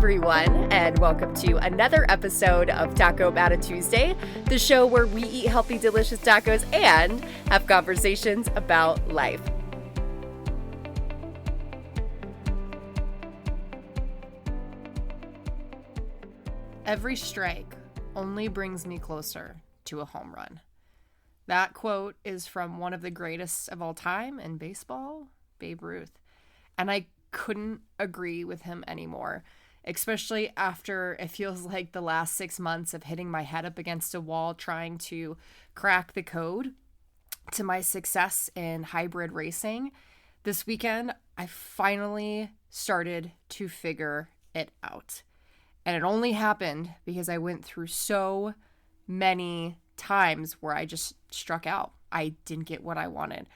everyone, and welcome to another episode of Taco Matta Tuesday, the show where we eat healthy, delicious tacos and have conversations about life. Every strike only brings me closer to a home run. That quote is from one of the greatest of all time in baseball, Babe Ruth. And I couldn't agree with him anymore, especially after it feels like the last 6 months of hitting my head up against a wall trying to crack the code to my success in hybrid racing. This weekend, I finally started to figure it out. And it only happened because I went through so many times where I just struck out. I didn't get what I wanted.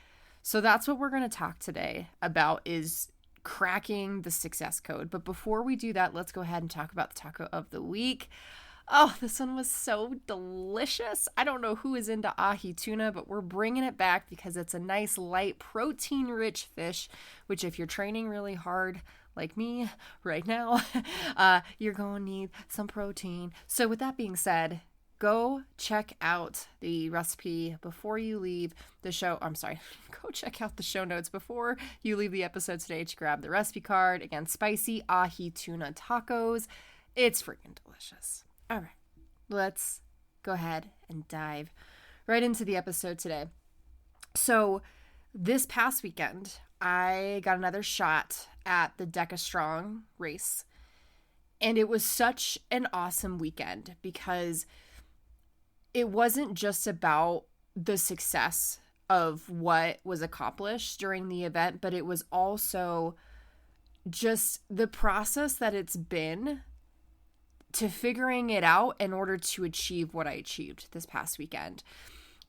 So that's what we're going to talk today about, is cracking the success code. But before we do that, let's go ahead and talk about the taco of the week. Oh, this one was so delicious. I don't know who is into ahi tuna, but we're bringing it back because it's a nice, light, protein-rich fish, which if you're training really hard, like me right now, you're going to need some protein. So with that being said, go check out the recipe before you leave the show. Go check out the show notes before you leave the episode today to grab the recipe card. Again, spicy ahi tuna tacos. It's freaking delicious. All right, let's go ahead and dive right into the episode today. So this past weekend, I got another shot at the DEKA Strong Race. And it was such an awesome weekend because it wasn't just about the success of what was accomplished during the event, but it was also just the process that it's been to figuring it out in order to achieve what I achieved this past weekend.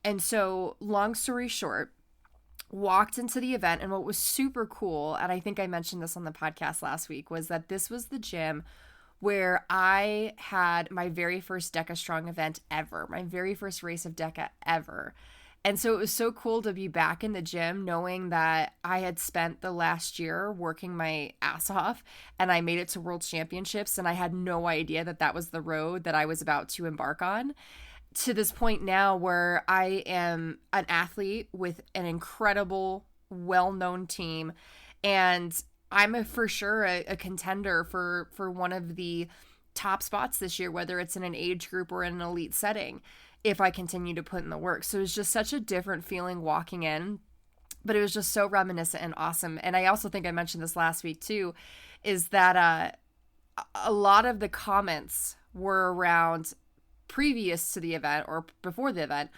And so, long story short, walked into the event, and what was super cool, and I think I mentioned this on the podcast last week, was that this was the gym where I had my very first DEKA Strong event ever, my very first race of DEKA ever. And so it was so cool to be back in the gym knowing that I had spent the last year working my ass off and I made it to World Championships, and I had no idea that that was the road that I was about to embark on, to this point now where I am an athlete with an incredible, well-known team, and I'm for sure a contender for one of the top spots this year, whether it's in an age group or in an elite setting, if I continue to put in the work. So it was just such a different feeling walking in, but it was just so reminiscent and awesome. And I also think I mentioned this last week too, is that a lot of the comments were around previous to the event or before the event,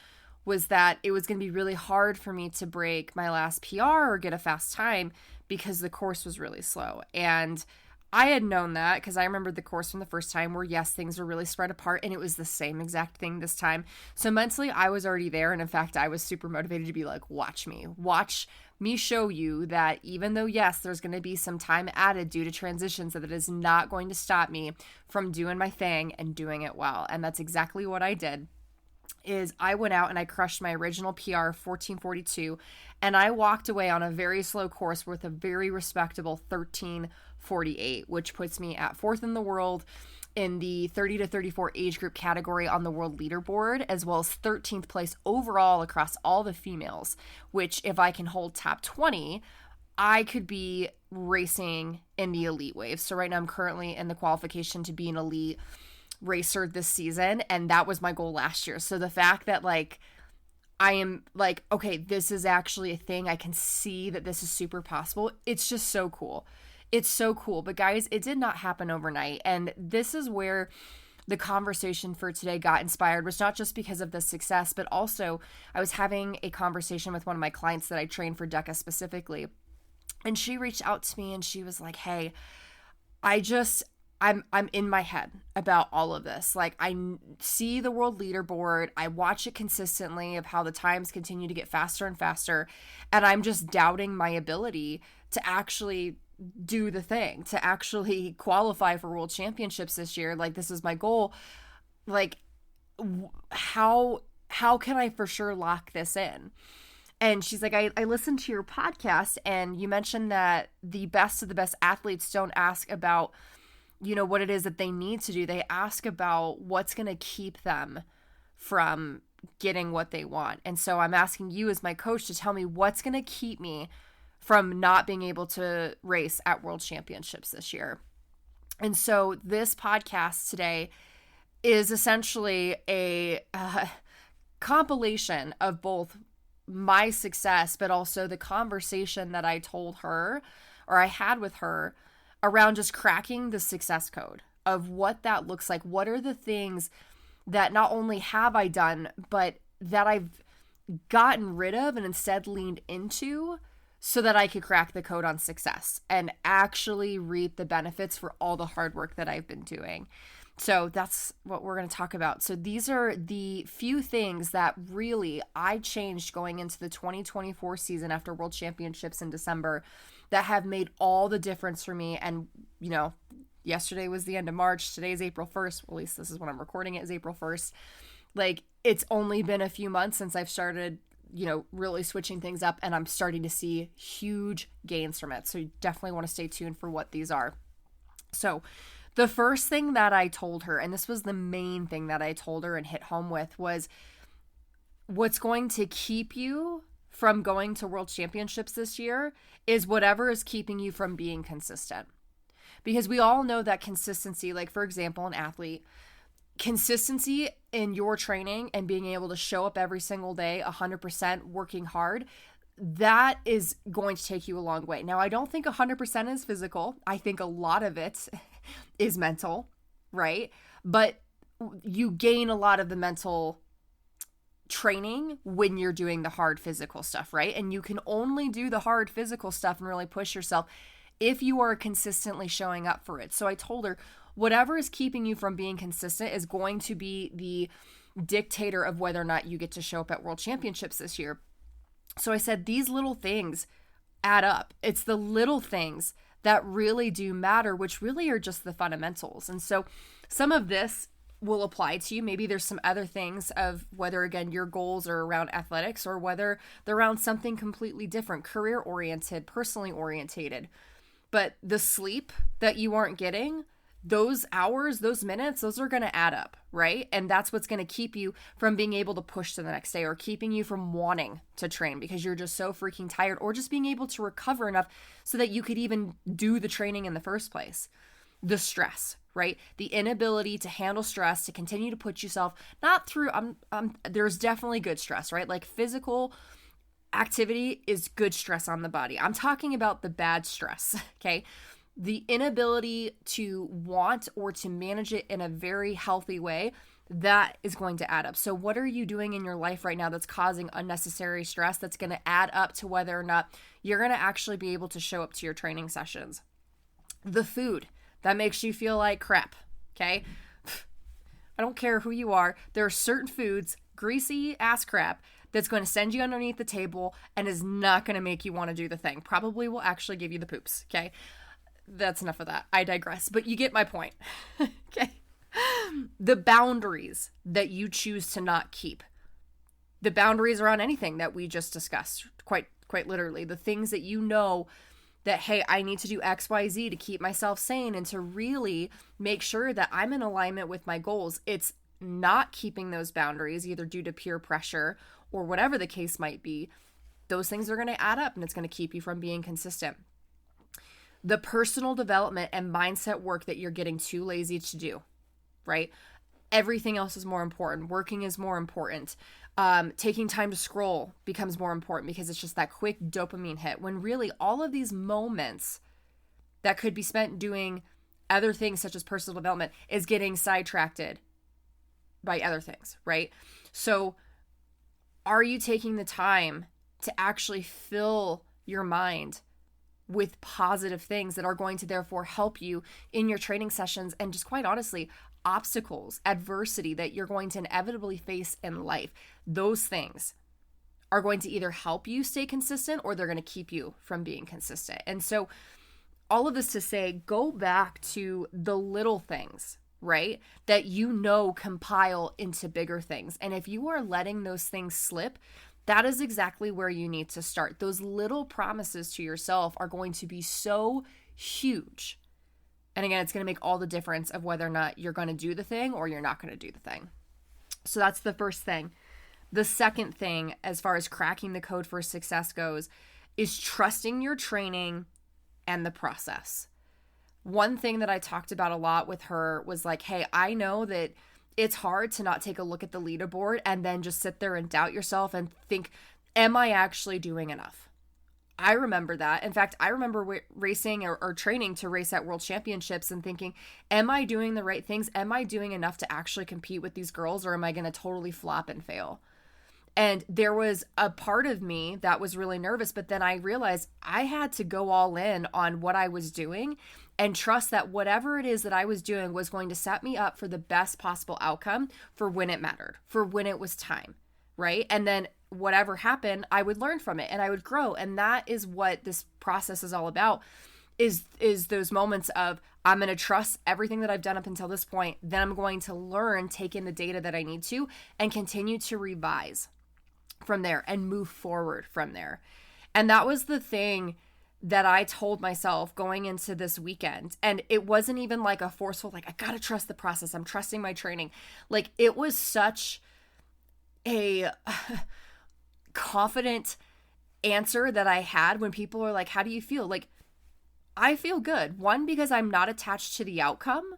was that it was going to be really hard for me to break my last PR or get a fast time because the course was really slow. And I had known that because I remembered the course from the first time where, yes, things were really spread apart, and it was the same exact thing this time. So mentally, I was already there. And in fact, I was super motivated to be like, watch me show you that even though, yes, there's going to be some time added due to transitions, that it is not going to stop me from doing my thing and doing it well. And that's exactly what I did. Is I went out and I crushed my original PR 14:42, and I walked away on a very slow course with a very respectable 13:48, which puts me at 4th in the world in the 30 to 34 age group category on the world leaderboard, as well as 13th place overall across all the females, which if I can hold top 20, I could be racing in the elite wave. So right now I'm currently in the qualification to be an elite racer this season, and that was my goal last year. So the fact that I am okay, this is actually a thing, I can see that this is super possible, it's just so cool. It's so cool. But guys, it did not happen overnight, and this is where the conversation for today got inspired, was not just because of the success, but also I was having a conversation with one of my clients that I train for DEKA specifically, and she reached out to me and she was like, hey, I'm in my head about all of this. I see the world leaderboard. I watch it consistently of how the times continue to get faster and faster. And I'm just doubting my ability to actually do the thing, to actually qualify for world championships this year. This is my goal. How can I for sure lock this in? And she's like, I listened to your podcast and you mentioned that the best of the best athletes don't ask about what it is that they need to do. They ask about what's going to keep them from getting what they want. And so I'm asking you as my coach to tell me what's going to keep me from not being able to race at World Championships this year. And so this podcast today is essentially a compilation of both my success, but also the conversation that I told her, or I had with her, around just cracking the success code of what that looks like. What are the things that not only have I done, but that I've gotten rid of and instead leaned into so that I could crack the code on success and actually reap the benefits for all the hard work that I've been doing. So that's what we're going to talk about. So these are the few things that really I changed going into the 2024 season after World Championships in December that have made all the difference for me. And, yesterday was the end of March. Today's April 1st. Well, at least this is when I'm recording it, is April 1st. Like, it's only been a few months since I've started, really switching things up, and I'm starting to see huge gains from it. So you definitely want to stay tuned for what these are. So the first thing that I told her, and this was the main thing that I told her and hit home with, was what's going to keep you from going to World Championships this year is whatever is keeping you from being consistent. Because we all know that consistency, like for example, an athlete, consistency in your training and being able to show up every single day, 100% working hard, that is going to take you a long way. Now, I don't think 100% is physical. I think a lot of it is mental, right? But you gain a lot of the mental training when you're doing the hard physical stuff, right? And you can only do the hard physical stuff and really push yourself if you are consistently showing up for it. So I told her, whatever is keeping you from being consistent is going to be the dictator of whether or not you get to show up at World Championships this year. So I said, these little things add up. It's the little things that really do matter, which really are just the fundamentals. And so some of this will apply to you. Maybe there's some other things of whether, again, your goals are around athletics or whether they're around something completely different, career-oriented, personally orientated. But the sleep that you aren't getting, those hours, those minutes, those are going to add up, right? And that's what's going to keep you from being able to push to the next day or keeping you from wanting to train because you're just so freaking tired, or just being able to recover enough so that you could even do the training in the first place. The stress, right? The inability to handle stress, to continue to put yourself not through, there's definitely good stress, right? Like physical activity is good stress on the body. I'm talking about the bad stress, okay? The inability to want or to manage it in a very healthy way, that is going to add up. So what are you doing in your life right now that's causing unnecessary stress that's going to add up to whether or not you're going to actually be able to show up to your training sessions? The food that makes you feel like crap, okay? I don't care who you are. There are certain foods, greasy ass crap, that's going to send you underneath the table and is not going to make you want to do the thing. Probably will actually give you the poops, okay? That's enough of that. I digress, but you get my point, okay? The boundaries that you choose to not keep. The boundaries around anything that we just discussed, quite literally. The things that you know that, hey, I need to do X, Y, Z to keep myself sane and to really make sure that I'm in alignment with my goals. It's not keeping those boundaries, either due to peer pressure or whatever the case might be. Those things are going to add up and it's going to keep you from being consistent. The personal development and mindset work that you're getting too lazy to do, right? Everything else is more important. Working is more important. Taking time to scroll becomes more important because it's just that quick dopamine hit, when really all of these moments that could be spent doing other things such as personal development is getting sidetracked by other things, right? So are you taking the time to actually fill your mind with positive things that are going to therefore help you in your training sessions and just quite honestly, obstacles, adversity that you're going to inevitably face in life? Those things are going to either help you stay consistent or they're going to keep you from being consistent. And so all of this to say, go back to the little things, right? That compile into bigger things. And if you are letting those things slip, that is exactly where you need to start. Those little promises to yourself are going to be so huge And again, it's going to make all the difference of whether or not you're going to do the thing or you're not going to do the thing. So that's the first thing. The second thing, as far as cracking the code for success goes, is trusting your training and the process. One thing that I talked about a lot with her was like, hey, I know that it's hard to not take a look at the leaderboard and then just sit there and doubt yourself and think, am I actually doing enough? I remember that. In fact, I remember racing or training to race at world championships and thinking, am I doing the right things? Am I doing enough to actually compete with these girls, or am I going to totally flop and fail? And there was a part of me that was really nervous, but then I realized I had to go all in on what I was doing and trust that whatever it is that I was doing was going to set me up for the best possible outcome for when it mattered, for when it was time, right? And then whatever happened, I would learn from it and I would grow. And that is what this process is all about, is those moments of, I'm going to trust everything that I've done up until this point. Then I'm going to learn, take in the data that I need to, and continue to revise from there and move forward from there. And that was the thing that I told myself going into this weekend. And it wasn't even like a forceful, like, I got to trust the process. I'm trusting my training. Like, it was such a confident answer that I had when people are like, how do you feel? Like, I feel good. One, because I'm not attached to the outcome,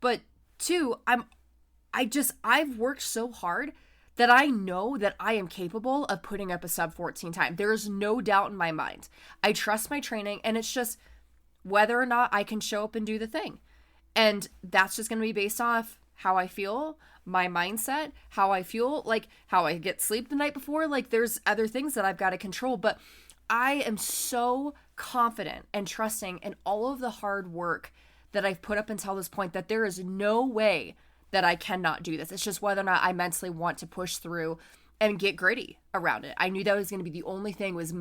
but two, I've worked so hard that I know that I am capable of putting up a sub 14 time. There is no doubt in my mind. I trust my training, and it's just whether or not I can show up and do the thing. And that's just going to be based off how I feel, my mindset, how I feel, like how I get sleep the night before. Like, there's other things that I've got to control, but I am so confident and trusting in all of the hard work that I've put up until this point that there is no way that I cannot do this. It's just whether or not I mentally want to push through and get gritty around it. I knew that was going to be the only thing, was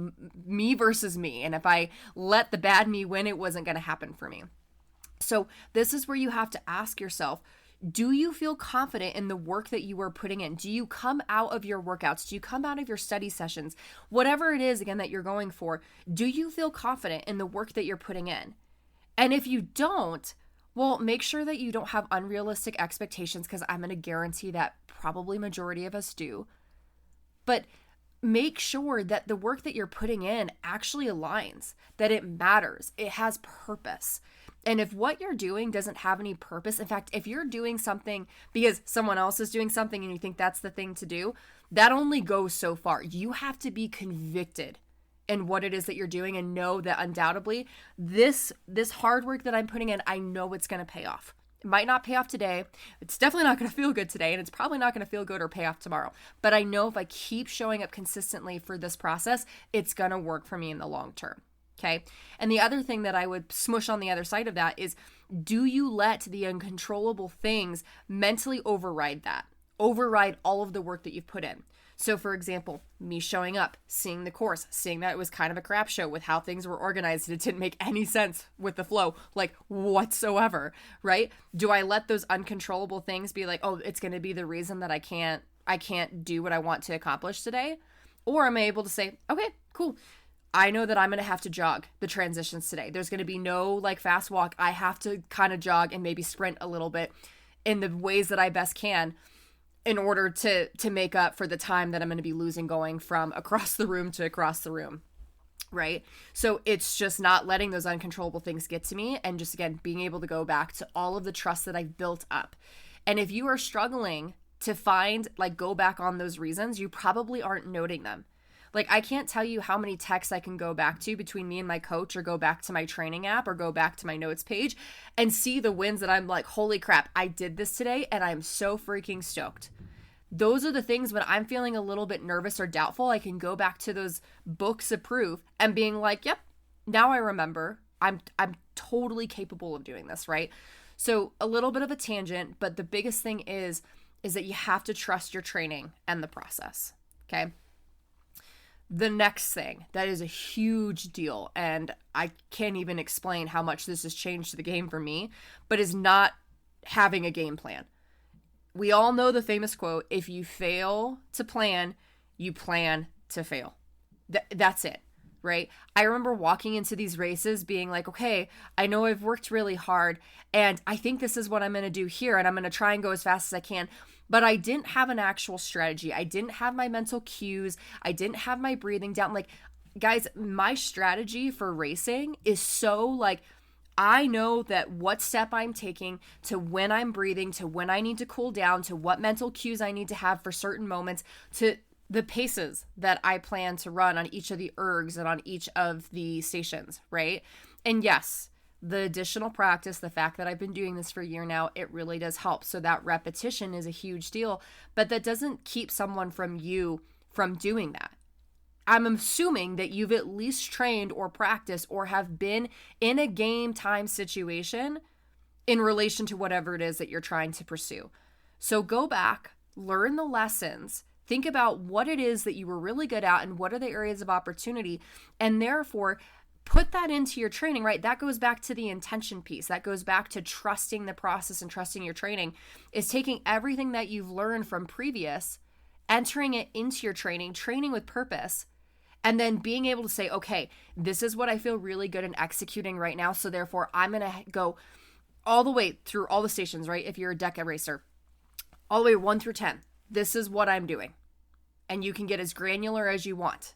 me versus me. And if I let the bad me win, it wasn't going to happen for me. So this is where you have to ask yourself, do you feel confident in the work that you are putting in? Do you come out of your workouts? Do you come out of your study sessions? Whatever it is, again, that you're going for, do you feel confident in the work that you're putting in? And if you don't, well, make sure that you don't have unrealistic expectations, because I'm going to guarantee that probably majority of us do. But make sure that the work that you're putting in actually aligns, that it matters, it has purpose. And if what you're doing doesn't have any purpose, in fact, if you're doing something because someone else is doing something and you think that's the thing to do, that only goes so far. You have to be convicted in what it is that you're doing and know that undoubtedly this hard work that I'm putting in, I know it's going to pay off. It might not pay off today. It's definitely not going to feel good today, and it's probably not going to feel good or pay off tomorrow. But I know if I keep showing up consistently for this process, it's going to work for me in the long term. Okay. And the other thing that I would smush on the other side of that is, do you let the uncontrollable things mentally override that? Override all of the work that you've put in. So for example, me showing up, seeing the course, seeing that it was kind of a crap show with how things were organized. It didn't make any sense with the flow, like whatsoever, right? Do I let those uncontrollable things be like, oh, it's going to be the reason that I can't do what I want to accomplish today? Or am I able to say, okay, cool. I know that I'm going to have to jog the transitions today. There's going to be no like fast walk. I have to kind of jog and maybe sprint a little bit in the ways that I best can, in order to make up for the time that I'm going to be losing going from across the room to across the room, right? So it's just not letting those uncontrollable things get to me, and just, again, being able to go back to all of the trust that I've built up. And if you are struggling to find, like, go back on those reasons, you probably aren't noting them. Like, I can't tell you how many texts I can go back to between me and my coach, or go back to my training app, or go back to my notes page and see the wins that I'm like, holy crap, I did this today and I'm so freaking stoked. Those are the things when I'm feeling a little bit nervous or doubtful, I can go back to those books of proof and being like, yep, now I remember. I'm totally capable of doing this, right? So a little bit of a tangent, but the biggest thing is that you have to trust your training and the process, okay? The next thing that is a huge deal, and I can't even explain how much this has changed the game for me, but is not having a game plan. We all know the famous quote, if you fail to plan, you plan to fail. That's it, right? I remember walking into these races being like, okay, I know I've worked really hard and I think this is what I'm going to do here and I'm going to try and go as fast as I can. But I didn't have an actual strategy. I didn't have my mental cues. I didn't have my breathing down. Like, guys, my strategy for racing is so like, I know that what step I'm taking to when I'm breathing, to when I need to cool down, to what mental cues I need to have for certain moments, to the paces that I plan to run on each of the ergs and on each of the stations, right? And yes, the additional practice, the fact that I've been doing this for a year now, it really does help. So that repetition is a huge deal, but that doesn't keep someone from doing that. I'm assuming that you've at least trained or practiced or have been in a game time situation in relation to whatever it is that you're trying to pursue. So go back, learn the lessons, think about what it is that you were really good at and what are the areas of opportunity, and therefore put that into your training, right? That goes back to the intention piece. That goes back to trusting the process and trusting your training, is taking everything that you've learned from previous, entering it into your training with purpose, and then being able to say, okay, this is what I feel really good in executing right now. So therefore I'm going to go all the way through all the stations, right? If you're a DEKA racer, all the way 1 through 10, this is what I'm doing. And you can get as granular as you want,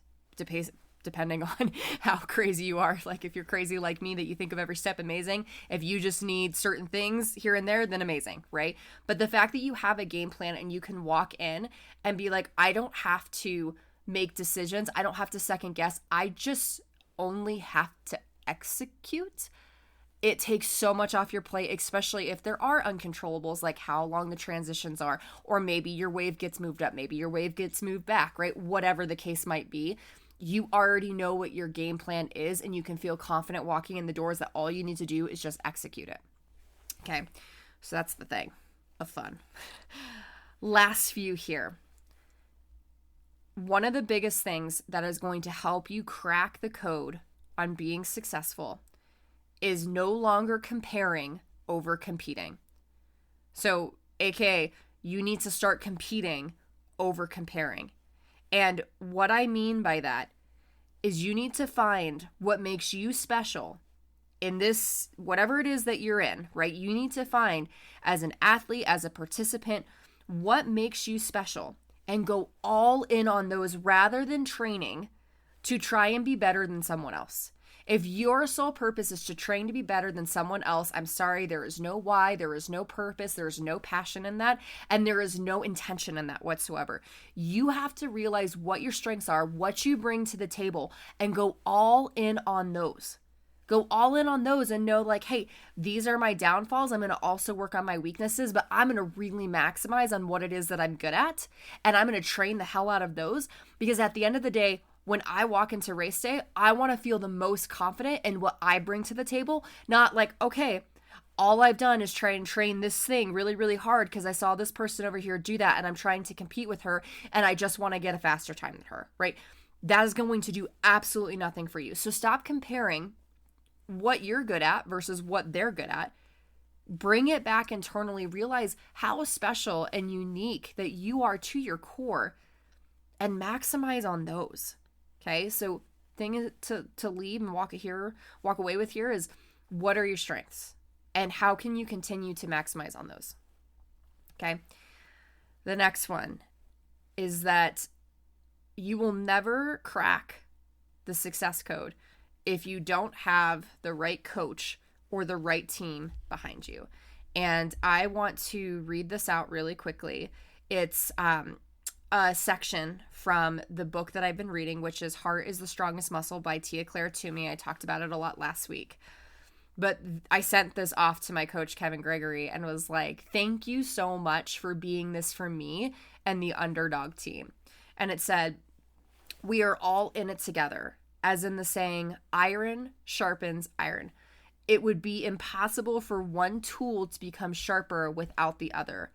depending on how crazy you are. Like if you're crazy like me, that you think of every step, amazing. If you just need certain things here and there, then amazing, right? But the fact that you have a game plan and you can walk in and be like, I don't have to make decisions. I don't have to second guess. I just only have to execute. It takes so much off your plate, especially if there are uncontrollables, like how long the transitions are, or maybe your wave gets moved up, maybe your wave gets moved back, right? Whatever the case might be, you already know what your game plan is and you can feel confident walking in the doors that all you need to do is just execute it. Okay, so that's the thing of fun. Last few here. One of the biggest things that is going to help you crack the code on being successful is no longer comparing over competing. So, AKA, you need to start competing over comparing. And what I mean by that is you need to find what makes you special in this, whatever it is that you're in, right? You need to find, as an athlete, as a participant, what makes you special and go all in on those rather than training to try and be better than someone else. If your sole purpose is to train to be better than someone else, I'm sorry, there is no why, there is no purpose, there is no passion in that, and there is no intention in that whatsoever. You have to realize what your strengths are, what you bring to the table, and go all in on those. Go all in on those and know like, hey, these are my downfalls. I'm going to also work on my weaknesses, but I'm going to really maximize on what it is that I'm good at. And I'm going to train the hell out of those, because at the end of the day, when I walk into race day, I want to feel the most confident in what I bring to the table. Not like, okay, all I've done is try and train this thing really, really hard because I saw this person over here do that and I'm trying to compete with her and I just want to get a faster time than her, right? That is going to do absolutely nothing for you. So stop comparing what you're good at versus what they're good at. Bring it back internally. Realize how special and unique that you are to your core and maximize on those. Okay, so thing to leave and walk away with here is, what are your strengths and how can you continue to maximize on those? Okay, the next one is that you will never crack the success code if you don't have the right coach or the right team behind you. And I want to read this out really quickly. It's a section from the book that I've been reading, which is Heart is the Strongest Muscle by Tia Claire Toomey. I talked about it a lot last week. But I sent this off to my coach, Kevin Gregory, and was like, thank you so much for being this for me and the underdog team. And it said, we are all in it together, as in the saying, iron sharpens iron. It would be impossible for one tool to become sharper without the other.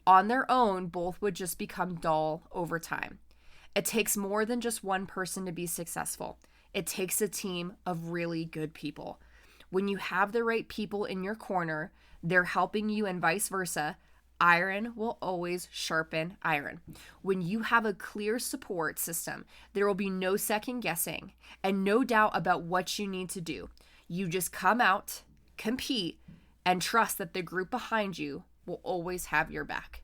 On their own, both would just become dull over time. It takes more than just one person to be successful. It takes a team of really good people. When you have the right people in your corner, they're helping you and vice versa. Iron will always sharpen iron. When you have a clear support system, there will be no second guessing and no doubt about what you need to do. You just come out, compete, and trust that the group behind you will always have your back.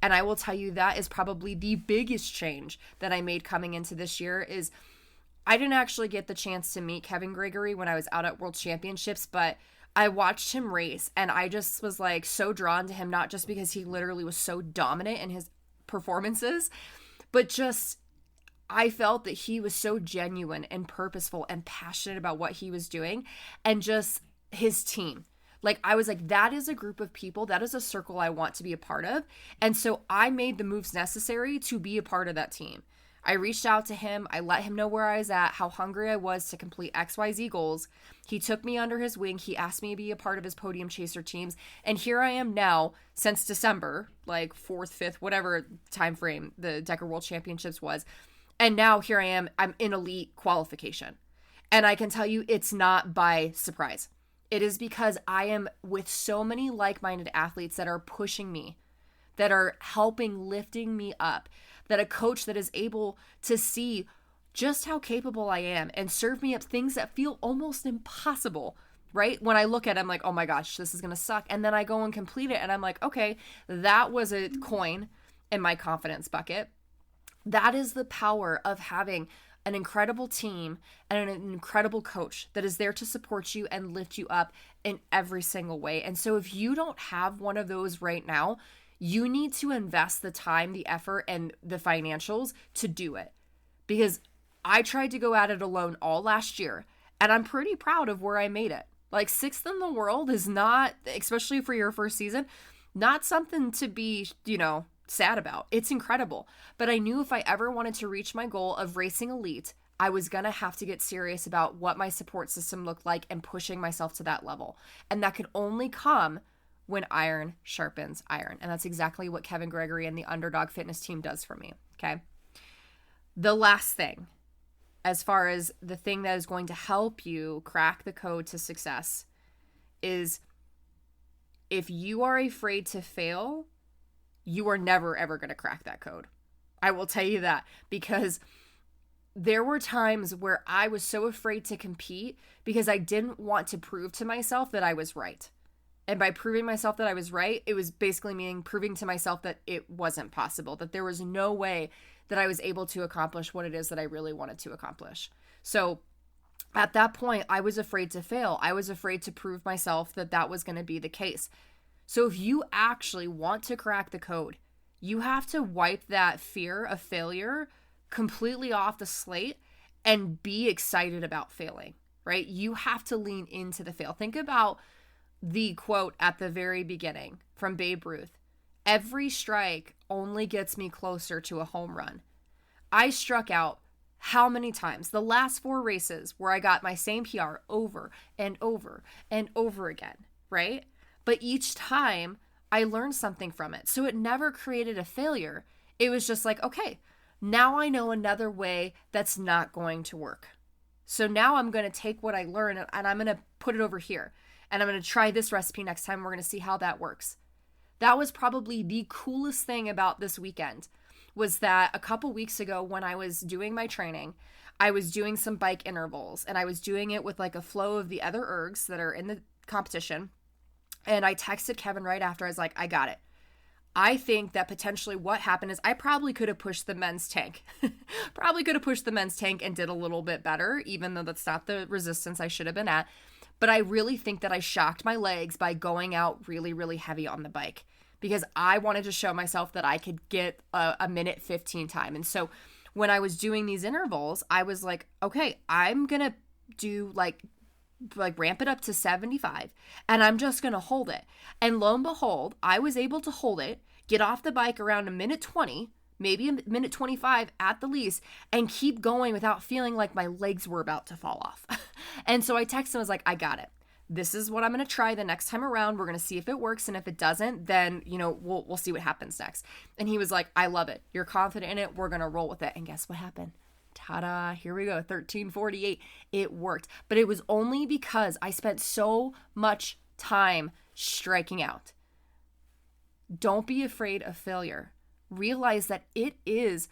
And I will tell you that is probably the biggest change that I made coming into this year is I didn't actually get the chance to meet Kevin Gregory when I was out at World Championships, but I watched him race and I just was like so drawn to him, not just because he literally was so dominant in his performances, but just I felt that he was so genuine and purposeful and passionate about what he was doing and just his team. Like I was like, that is a group of people, that is a circle I want to be a part of. And so I made the moves necessary to be a part of that team. I reached out to him. I let him know where I was at, how hungry I was to complete XYZ goals. He took me under his wing. He asked me to be a part of his podium chaser teams. And here I am now since December, like 4th, 5th, whatever time frame the DEKA World Championships was. And now here I am, I'm in elite qualification. And I can tell you it's not by surprise. It is because I am with so many like-minded athletes that are pushing me, that are helping, lifting me up, that a coach that is able to see just how capable I am and serve me up things that feel almost impossible, right? When I look at it, I'm like, oh my gosh, this is going to suck. And then I go and complete it and I'm like, okay, that was a coin in my confidence bucket. That is the power of having an incredible team and an incredible coach that is there to support you and lift you up in every single way. And so if you don't have one of those right now, you need to invest the time, the effort, and the financials to do it. Because I tried to go at it alone all last year, and I'm pretty proud of where I made it. Like 6th in the world is not, especially for your first season, not something to be, sad about. It's incredible. But I knew if I ever wanted to reach my goal of racing elite, I was going to have to get serious about what my support system looked like and pushing myself to that level. And that could only come when iron sharpens iron. And that's exactly what Kevin Gregory and the Underdog Fitness team does for me, okay? The last thing, as far as the thing that is going to help you crack the code to success, is if you are afraid to fail, you are never, ever going to crack that code. I will tell you that, because there were times where I was so afraid to compete because I didn't want to prove to myself that I was right. And by proving myself that I was right, it was basically meaning proving to myself that it wasn't possible, that there was no way that I was able to accomplish what it is that I really wanted to accomplish. So at that point, I was afraid to fail. I was afraid to prove myself that that was going to be the case. So if you actually want to crack the code, you have to wipe that fear of failure completely off the slate and be excited about failing, right? You have to lean into the fail. Think about the quote at the very beginning from Babe Ruth. Every strike only gets me closer to a home run. I struck out how many times? The last 4 races where I got my same PR over and over and over again, right? But each time I learned something from it. So it never created a failure. It was just like, okay, now I know another way that's not going to work. So now I'm going to take what I learned and I'm going to put it over here. And I'm going to try this recipe next time. We're going to see how that works. That was probably the coolest thing about this weekend, was that a couple weeks ago when I was doing my training, I was doing some bike intervals and I was doing it with like a flow of the other ergs that are in the competition. And I texted Kevin right after. I was like, I got it. I think that potentially what happened is I probably could have pushed the men's tank. And did a little bit better, even though that's not the resistance I should have been at. But I really think that I shocked my legs by going out really, really heavy on the bike because I wanted to show myself that I could get a minute 15 time. And so when I was doing these intervals, I was like, okay, I'm going to do like ramp it up to 75 and I'm just going to hold it. And lo and behold, I was able to hold it, get off the bike around a minute 20, maybe a minute 25 at the least, and keep going without feeling like my legs were about to fall off. And so I texted him, I was like, I got it. This is what I'm going to try the next time around. We're going to see if it works. And if it doesn't, then, we'll see what happens next. And he was like, I love it. You're confident in it. We're going to roll with it. And guess what happened? Ta-da, here we go, 13:48. It worked. But it was only because I spent so much time striking out. Don't be afraid of failure. Realize that it is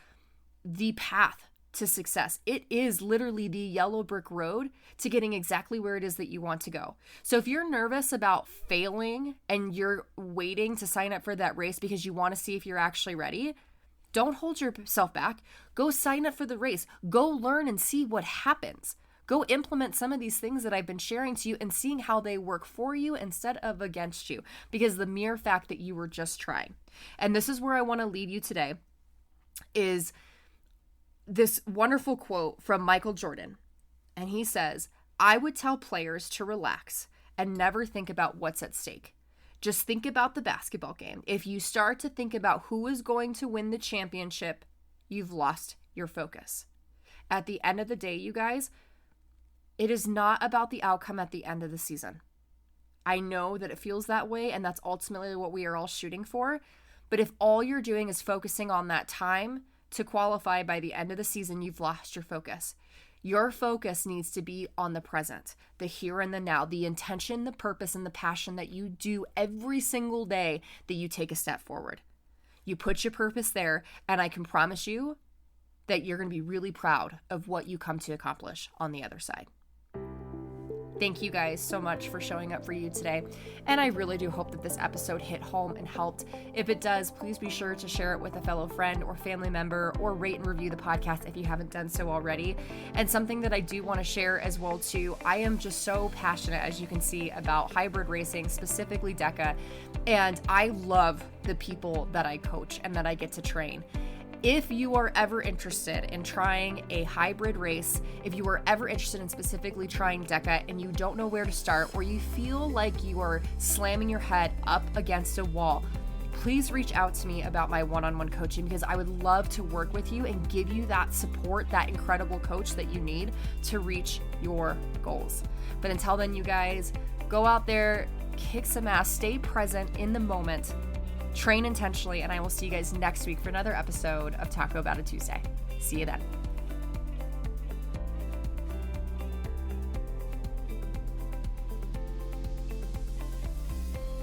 the path to success. It is literally the yellow brick road to getting exactly where it is that you want to go. So if you're nervous about failing and you're waiting to sign up for that race because you want to see if you're actually ready, don't hold yourself back. Go sign up for the race. Go learn and see what happens. Go implement some of these things that I've been sharing to you and seeing how they work for you instead of against you, because the mere fact that you were just trying. And this is where I want to leave you today, is this wonderful quote from Michael Jordan. And he says, "I would tell players to relax and never think about what's at stake. Just think about the basketball game. If you start to think about who is going to win the championship, you've lost your focus." At the end of the day, you guys, it is not about the outcome at the end of the season. I know that it feels that way, and that's ultimately what we are all shooting for. But if all you're doing is focusing on that time to qualify by the end of the season, you've lost your focus. Your focus needs to be on the present, the here and the now, the intention, the purpose, and the passion that you do every single day that you take a step forward. You put your purpose there, and I can promise you that you're going to be really proud of what you come to accomplish on the other side. Thank you guys so much for showing up for you today. And I really do hope that this episode hit home and helped. If it does, please be sure to share it with a fellow friend or family member, or rate and review the podcast if you haven't done so already. And something that I do want to share as well too, I am just so passionate, as you can see, about hybrid racing, specifically DEKA. And I love the people that I coach and that I get to train. If you are ever interested in trying a hybrid race, if you are ever interested in specifically trying DEKA and you don't know where to start, or you feel like you are slamming your head up against a wall, please reach out to me about my one-on-one coaching, because I would love to work with you and give you that support, that incredible coach that you need to reach your goals. But until then, you guys, go out there, kick some ass, stay present in the moment, train intentionally, and I will see you guys next week for another episode of Taco About a Tuesday. See you then.